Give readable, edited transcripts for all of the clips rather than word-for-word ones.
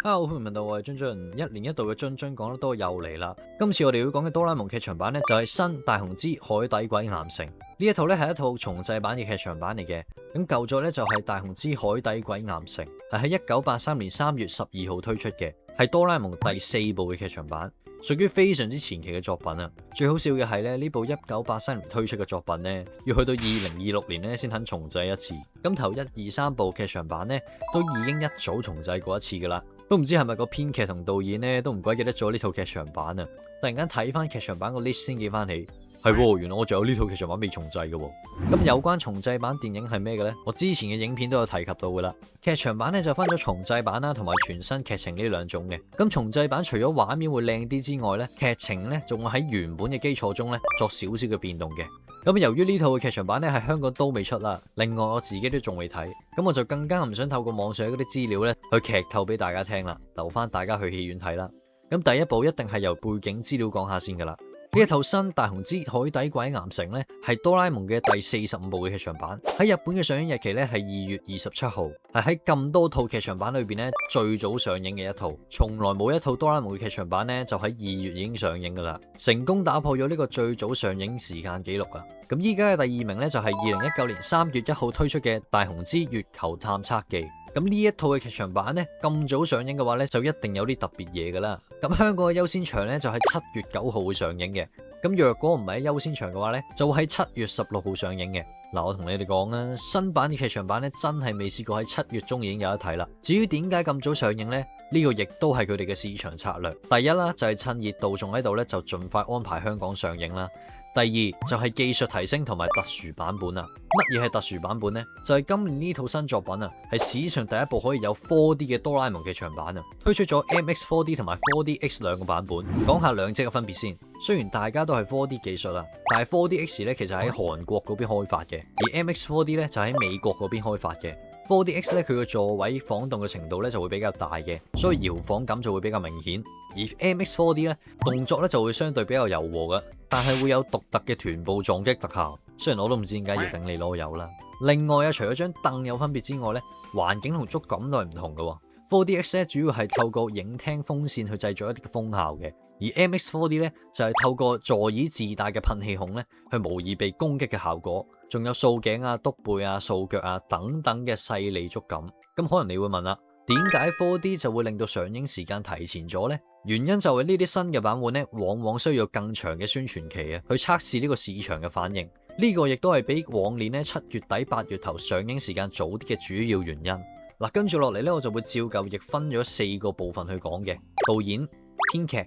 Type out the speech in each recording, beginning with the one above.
Hello，歡迎嚟到我係津津，一年一度嘅津津講得多又嚟啦。今次我哋要講嘅哆啦 A 夢劇場版呢，就係新大雄之海底鬼岩城呢一套呢，係一套重製版嘅劇場版嚟嘅。咁舊作呢，就係大雄之海底鬼岩城，係喺1983年3月12號推出嘅，係哆啦 A 夢第4部嘅劇場版，屬於非常之前期嘅作品啊。最好笑嘅係咧，呢部1983年推出嘅作品呢，要去到2026年呢先肯重製一次。咁頭1、2、3部劇場版呢，都已經一早重製過一次噶啦。都唔知係咪個編劇同導演呢都唔鬼記得咗呢套劇場版啊！突然間睇翻劇場版個 list 先記翻起，係原來我仲有呢套劇場版未重製嘅喎。咁有關重製版電影係咩嘅呢？我之前嘅影片都有提及到噶啦。劇場版呢就分咗重製版啦，同埋全新劇情呢兩種嘅。咁重製版除咗畫面會靚啲之外呢，劇情呢仲會喺原本嘅基礎中呢作少少嘅變動嘅。咁由於呢套嘅劇場版咧喺香港都未出啦，另外我自己都仲未睇，咁我就更加唔想透過網上嗰啲資料咧去劇透俾大家聽啦，留翻大家去戲院睇啦。咁第一部一定係由背景資料講下先噶啦。呢一套新大雄之海底鬼岩城咧係哆啦 A 夢嘅第45部嘅劇場版，喺日本嘅上映日期咧係2月27號，係喺咁多套劇場版裏邊咧最早上映嘅一套，從來冇一套哆啦 A 夢嘅劇場版咧就喺2月已經上映噶啦，成功打破咗呢個最早上映時間紀錄啊！咁依家嘅第2名咧就係2019年3月1號推出嘅大雄之月球探測記。咁呢一套嘅劇場版呢，咁早上映嘅話呢，就一定有啲特別嘢噶啦。咁香港嘅優先場呢，就喺7月9號會上映嘅。咁若果唔係喺優先場嘅話呢，就會喺7月16號上映嘅。嗱，我同你哋講啦，新版嘅劇場版呢，真係未試過喺7月中已經有得睇啦。至於點解咁早上映呢？呢個亦都係佢哋嘅市場策略。第一啦，就係趁熱度仲喺度呢，就盡快安排香港上映啦。第二就係技術提升同埋特殊版本啊！乜嘢係特殊版本呢？就係今年呢套新作品啊，係史上第一部可以有 4D 嘅哆啦 A 夢劇場版啊！推出咗 MX4D 同埋 4DX 兩個版本，講下兩者嘅分別先。雖然大家都係 4D 技術啊，但係 4DX 咧其實喺韓國嗰邊開發嘅，而 MX4D 咧就喺美國嗰邊開發嘅。4DX 咧佢個座位晃動嘅程度咧就會比較大嘅，所以搖晃感就會比較明顯。而 MX4D 咧動作咧就會相對比較柔和嘅，但係會有獨特嘅臀部撞擊特效。雖然我都唔知點解要頂你攞油啦。另外啊，除咗張凳有分別之外咧，環境同觸感都係唔同嘅。4DX 咧主要係透過影廳風扇去製造一啲嘅風效嘅，而 MX4D 咧就係透過座椅自帶嘅噴氣孔咧去模擬被攻擊嘅效果。仲有掃頸啊、篤背啊、掃腳啊等等嘅細膩觸感。咁可能你會問啦，點解 4D 就會令到上映時間提前咗呢？原因就係呢啲新嘅版本呢，往往需要更長嘅宣傳期啊，去測試呢個市場嘅反應。呢個亦都係比往年呢7月底8月頭上映時間早啲嘅主要原因。嗱，跟住落嚟呢，我就會照舊亦分咗4個部分去講嘅：導演、編劇、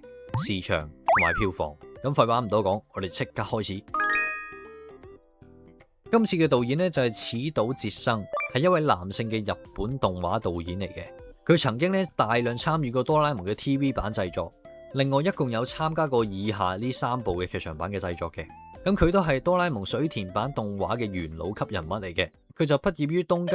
市場同埋票房。咁廢話唔多講，我哋即刻開始。今次嘅導演呢，就係矢島哲生，係一位男性嘅日本動畫導演嚟嘅。佢曾經呢大量參與過哆啦 A 夢嘅 TV 版製作，另外一共有參加過以下呢3部嘅劇場版嘅製作嘅。咁佢都係哆啦 A 夢水田版動畫嘅元老級人物嚟嘅。佢就畢業於東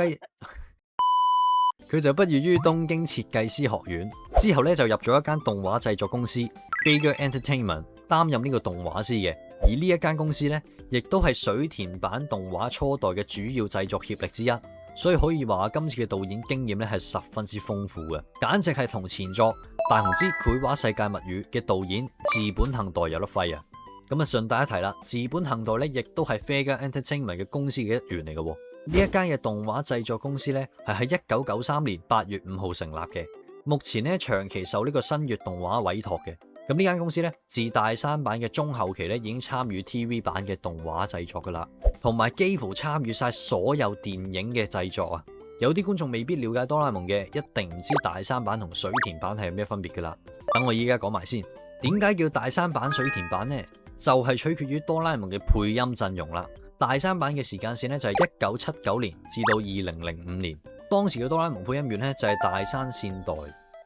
京設計師學院，之後呢就入咗一間動畫製作公司 Figure Entertainment 擔任呢個動畫師嘅。而呢一間公司呢，亦都係水田版動畫初代嘅主要製作協力之一，所以可以話今次嘅導演經驗呢係十分之豐富嘅，簡直係同前作《大雄之繪畫世界物語》嘅導演寺本幸代有得揮啊！咁啊順帶一提啦，寺本幸代呢亦都係 Figure Entertainment 嘅公司嘅一員嚟嘅。呢一間嘅動畫製作公司呢，係喺1993年8月5號成立嘅，目前呢長期受呢個新月動畫委託嘅。咁呢間公司咧，自大山版嘅中後期咧已經參與 TV 版嘅動畫製作噶啦，同埋幾乎參與晒所有電影嘅製作啊！有啲觀眾未必了解哆啦 A 夢嘅，一定唔知大山版同水田版係有咩分別噶啦。等我依家講埋先，點解叫大山版水田版呢？就係取決於哆啦 A 夢嘅配音陣容啦。大山版嘅時間線咧就係1979年至到2005年，當時嘅哆啦 A 夢配音員咧就係大山善代，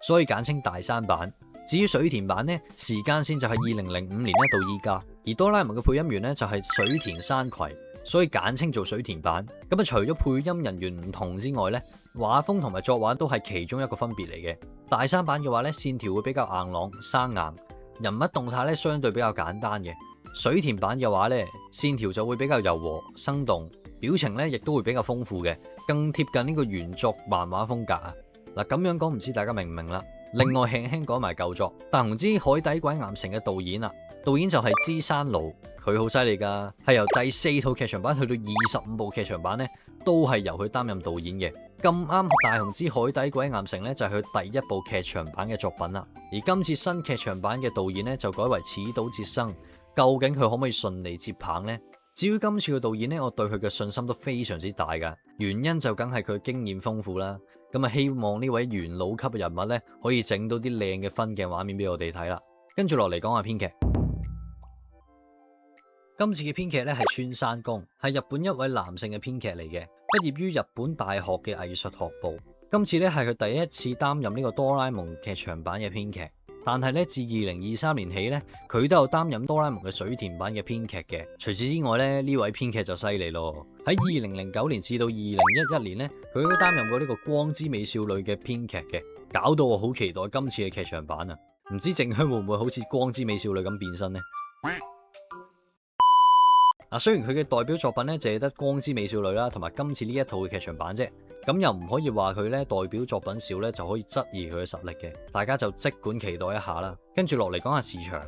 所以簡稱大山版。至於水田版呢，時間線就係2005年咧到依家，而哆啦 A 夢嘅配音員呢，就係水田山葵，所以簡稱做水田版。咁啊，除咗配音人員唔同之外呢，畫風同埋作畫都係其中一個分別嚟嘅。大山版嘅話呢，線條會比較硬朗生硬，人物動態呢相對比較簡單嘅。水田版嘅話呢，線條就會比較柔和生動，表情呢亦都會比較豐富嘅，更貼近呢個原作漫畫風格啊。嗱，咁樣講唔知大家明唔明啦？另外輕輕講埋舊作《大雄之海底鬼岩城》嘅導演啦，導演就係芝山奴，佢好犀利噶，係由第4套劇場版去到25部劇場版呢，都係由佢擔任導演嘅。咁啱《大雄之海底鬼岩城》呢，就係佢第1部劇場版嘅作品啦。而今次新劇場版嘅導演呢，就改為矢島哲生，究竟佢可唔可以順利接棒呢？至於今次嘅導演呢，我對佢嘅信心都非常之大噶，原因就梗係佢經驗豐富啦。咁啊，希望呢位元老級嘅人物呢，可以整到啲靚嘅分鏡畫面俾我哋睇啦。跟住落嚟講下編劇，今次嘅編劇呢係川山公，係日本一位男性嘅編劇嚟嘅，畢業於日本大學嘅藝術學部。今次呢係佢第一次擔任呢個哆啦 A 夢劇場版嘅編劇。但係咧，自2023年起咧，佢都有擔任哆啦 A 夢嘅水田版嘅編劇嘅。除此之外咧，呢位編劇就犀利咯。喺2009年至到2011年咧，佢都擔任過呢個光之美少女嘅編劇嘅，搞到我好期待今次嘅劇場版啊！唔知靜香會唔會好似光之美少女咁變身呢？雖然佢嘅代表作品咧淨係得光之美少女啦，同埋今次呢一套嘅劇場版啫。咁又唔可以話佢咧代表作品少咧就可以質疑佢嘅實力嘅，大家就即管期待一下啦。跟住落嚟講下時長，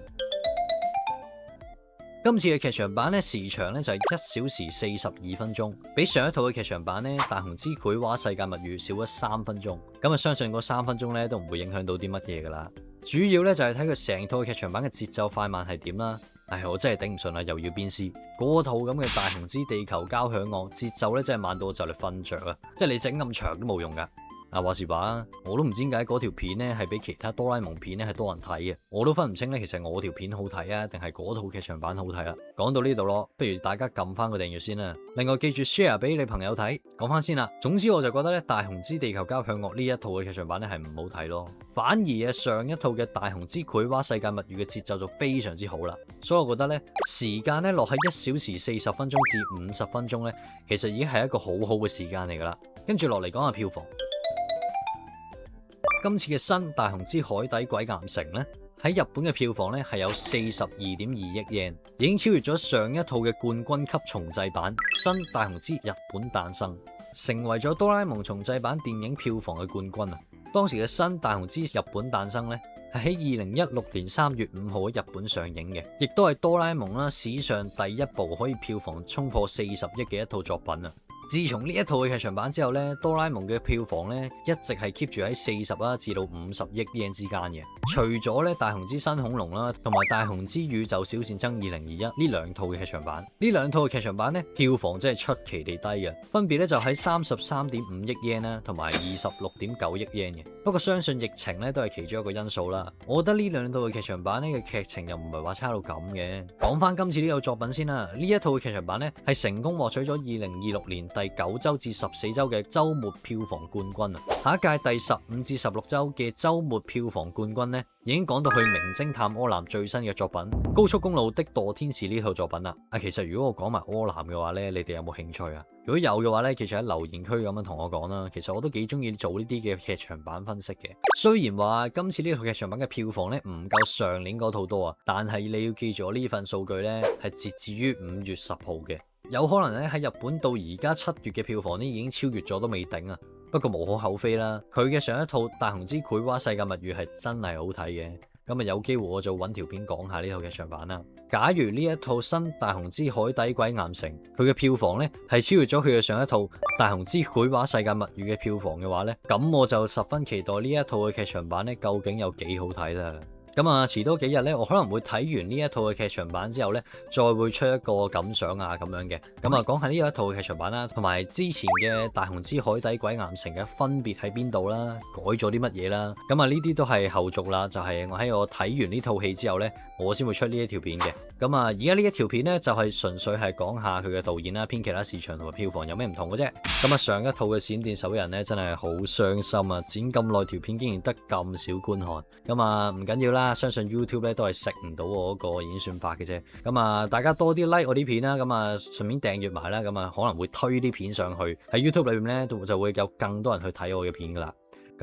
今次嘅劇場版咧時長咧就係1小時42分鐘，比上一套嘅劇場版咧《大雄之繪畫世界物語》少咗3分鐘。咁啊，相信嗰3分鐘咧都唔會影響到啲乜嘢噶啦。主要咧就係睇佢成套劇場版嘅節奏快慢係點啦。我真係頂唔順啦，又要鞭屍嗰套咁嘅《大雄之地球交響樂》，節奏咧真係慢到我就嚟瞓着啊！即係你整咁長都冇用噶。話時話，我都唔知點解嗰條片咧係比其他哆啦 A 夢片咧係多人睇嘅，我都分唔清咧，其實我條片好睇啊，定係嗰套劇場版好睇啦。講到呢度咯，不如大家撳翻個訂閱先啦。另外記住 share 俾你朋友睇。講翻先啦，總之我就覺得咧《大雄之地球交響樂》呢一套嘅劇場版咧係唔好睇咯，反而上一套嘅《大雄之繪畫世界物語》嘅節奏就非常之好啦。所以我覺得咧時間咧落喺1小時40分鐘至50分鐘咧，其實已經係一個好好嘅時間嚟噶啦。跟住落嚟講下票房。今次嘅新《大雄之海底鬼岩城》咧，喺日本嘅票房咧係有42.2億yen，已經超越咗上一套嘅冠軍級重製版《新大雄之日本誕生》，成為咗哆啦 A 夢重製版電影票房嘅冠軍啊！當時嘅《新大雄之日本誕生》咧係喺2016年3月5號喺日本上映嘅，亦都係哆啦 A 夢啦史上第一部可以票房衝破40億嘅一套作品啊！自從呢一套嘅劇場版之後咧，哆啦 A 夢嘅票房咧一直係 keep 住喺40至到50億yen之間嘅。除咗咧大雄之新恐龍啦，同埋大雄之宇宙小戰爭2021呢兩套嘅劇場版，呢兩套嘅劇場版咧票房真係出奇地低嘅，分別咧就喺33.5億yen啦，同埋26.9億yen嘅。不過相信疫情咧都係其中一個因素啦。我覺得呢兩套嘅劇場版呢嘅劇情又唔係話差到咁嘅。講翻今次呢個作品先啦，呢一套嘅劇場版咧係成功獲取咗2026年第9週至14週嘅週末票房冠軍啊！下一屆第15至16週嘅週末票房冠軍咧，已經講到去名偵探柯南最新嘅作品《高速公路的墮天使》呢套作品啦。其實如果我講埋柯南嘅話咧，你哋有冇興趣啊？如果有嘅話咧，其實喺留言區咁樣同我講啦。其實我都幾中意做呢啲嘅劇場版分析嘅。雖然話今次呢套劇場版嘅票房咧唔夠上年嗰套多啊，但係你要記住我呢份數據咧係截至於5月10號嘅。有可能咧喺日本到而家7月嘅票房咧已經超越咗都未定啊！不過無可厚非啦，佢嘅上一套《大雄之繪畫世界物語》係真係好睇嘅。咁有機會我就揾條片講下呢套劇場版啦。假如呢一套新《大雄之海底鬼岩城》佢嘅票房咧係超越咗佢嘅上一套《大雄之繪畫世界物語》嘅票房嘅話咧，咁我就十分期待呢一套嘅劇場版咧究竟有幾好睇啦。遲多幾日咧，我可能會睇完呢一套嘅劇場版之後咧，再會出一個感想啊咁樣嘅。講下呢一套嘅劇場版啦，同埋之前嘅《大雄之海底鬼岩城》嘅分別喺邊度啦，改咗啲乜嘢啦。呢啲都係後續啦，就係我喺我睇完呢套戲之後咧，我先會出呢一條片嘅。而家呢一條片咧就係純粹係講下佢嘅導演啦、編劇啦、市場同埋票房有咩唔同嘅啫。上一套嘅閃電十一人咧真係好傷心啊！剪咁耐條片竟然得咁少觀看，唔緊要啦。相信 YouTube 咧都係食唔到我嗰個演算法嘅啫。大家多啲 like 我啲片啦，順便訂閱埋啦，可能會推啲片上去喺 YouTube 裏面咧，就會有更多人去睇我嘅片噶啦。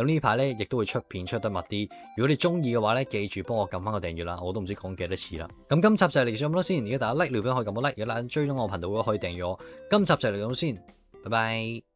呢排咧亦都會出片出得密啲。如果你中意嘅話咧，記住幫我撳翻個訂閱啦，我都唔知講幾多次啦。今集就係嚟咁多先，而家大家 like 聊片可以撳個 like 嘅啦，追蹤我頻道都可以訂閱我。今集就嚟咁先，拜拜。